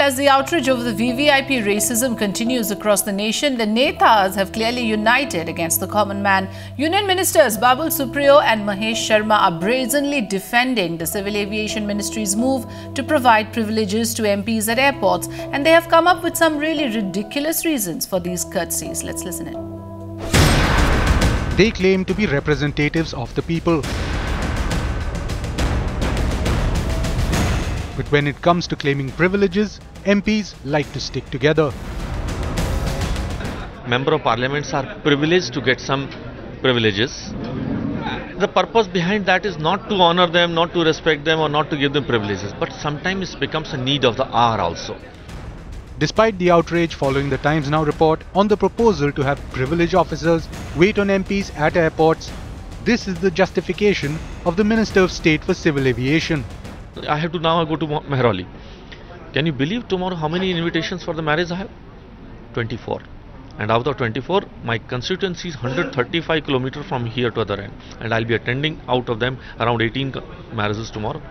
as the outrage over the VVIP racism continues across the nation, the Netas have clearly united against the common man. Union Ministers Babul Supriyo and Mahesh Sharma are brazenly defending the Civil Aviation Ministry's move to provide privileges to MPs at airports, and they have come up with some really ridiculous reasons for these courtesies. Let's listen in. They claim to be representatives of the people. But when it comes to claiming privileges, MPs like to stick together. Member of Parliaments are privileged to get some privileges. The purpose behind that is not to honor them, not to respect them, or not to give them privileges, but sometimes it becomes a need of the hour also. Despite the outrage following the Times Now report on the proposal to have privileged officers wait on MPs at airports, this is the justification of the Minister of State for Civil Aviation. I have to now go to Mehrauli. Can you believe tomorrow how many invitations for the marriage I have? 24. And out of 24, my constituency is 135 kilometers from here to other end. And I'll be attending out of them around 18 marriages tomorrow.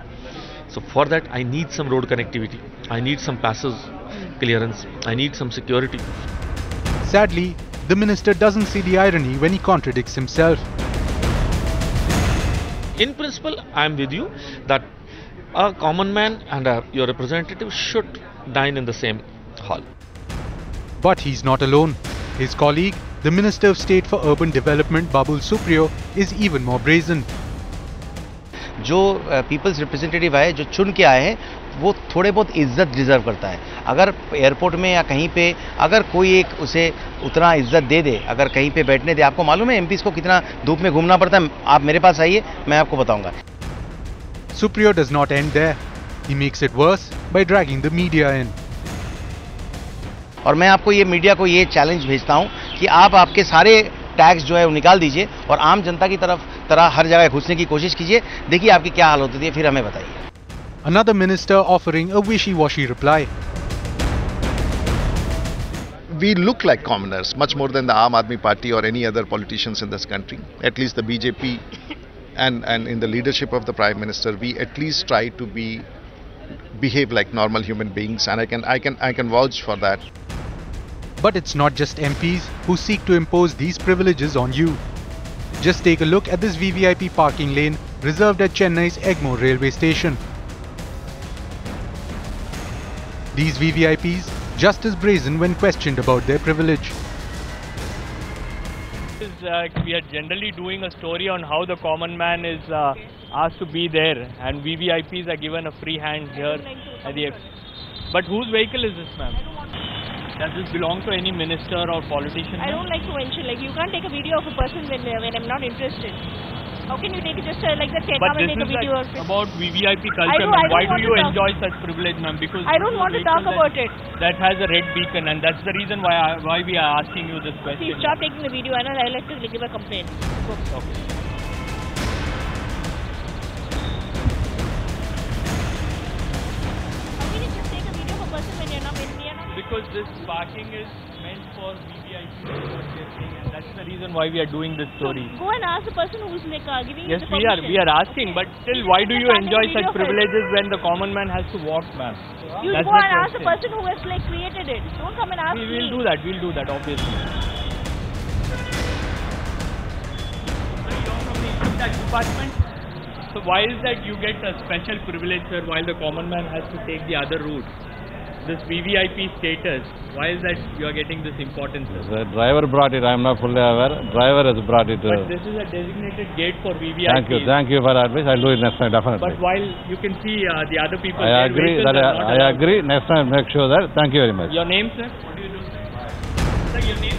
So for that, I need some road connectivity. I need some passes clearance. I need some security. Sadly, the minister doesn't see the irony when he contradicts himself. In principle, I am with you that a common man and your representative should dine in the same hall. But he's not alone. His colleague, the Minister of State for Urban Development, Babul Supriyo, is even more brazen. जो peoples representative है, जो चुन के आए हैं, वो थोड़े बहुत इज्जत डिजर्व करता है. अगर एयरपोर्ट में या कहीं पे अगर कोई एक उसे उतना इज्जत दे दे, अगर कहीं पे बैठने दे, आपको मालूम है एमपीज को कितना धूप में घूमना पड़ता है. आप मेरे पास आइए, मैं आपको बताऊंगा. Supriyo does not end there. He makes it worse by dragging the media in. और मैं आपको ये मीडिया को ये चैलेंज भेजता हूं कि आप आपके सारे टैक्स जो है वो निकाल दीजिए और आम जनता की तरह हर जगह घुसने की कोशिश कीजिए. देखिए आपकी क्या हाल होती है, फिर हमें बताइए. Another minister offering a wishy-washy reply. We look like commoners much more than the Aam Aadmi Party or any other politicians in this country. At least the BJP and in the leadership of the Prime Minister, we at least try to behave like normal human beings, and I can vouch for that. But it's not just MPs who seek to impose these privileges on you. Just take a look at this VVIP parking lane reserved at Chennai's Egmore railway station. These VVIPs just as brazen when questioned about their privilege. We are generally doing a story on how the common man is asked to be there, and VVIPs are given a free hand here at the. But whose vehicle is this, ma'am? Does this belong to any minister or politician? I don't like to mention, like, you can't take a video of a person when I'm not interested. How can you take it just like that? But this is like about VVIP culture, ma'am. Why do you enjoy such privilege, ma'am? Because I don't want to talk about it. That has a red beacon, and that's the reason why we are asking you this question. Please stop taking the video, and I'll like to give a complaint. Okay. How can you just take a video of a person when you're not? Because this parking is meant for VVIP, and that's the reason why we are doing this story. So go and ask the person who's like giving you the permission. Yes, we are asking, but still, why do you enjoy such privileges when the common man has to walk, ma'am? You go and ask the person who has like created it. Don't come and ask me. We'll do that, obviously. You're from the income tax department. So why is that you get a special privilege, sir, while the common man has to take the other route? This VVIP status, why is that you are getting this importance? The driver brought it, I am not fully aware. Driver has brought it. But this is a designated gate for VVIP. Thank you for the advice. I'll do it next time, definitely. But while you can see the other people... I agree. Next time, make sure that. Thank you very much. Your name, sir? What do you do, sir? Sir, your name?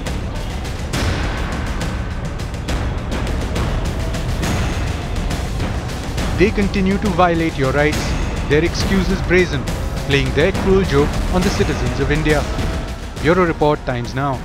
They continue to violate your rights. Their excuse is brazen, playing their cruel joke on the citizens of India. Bureau Report, Times Now.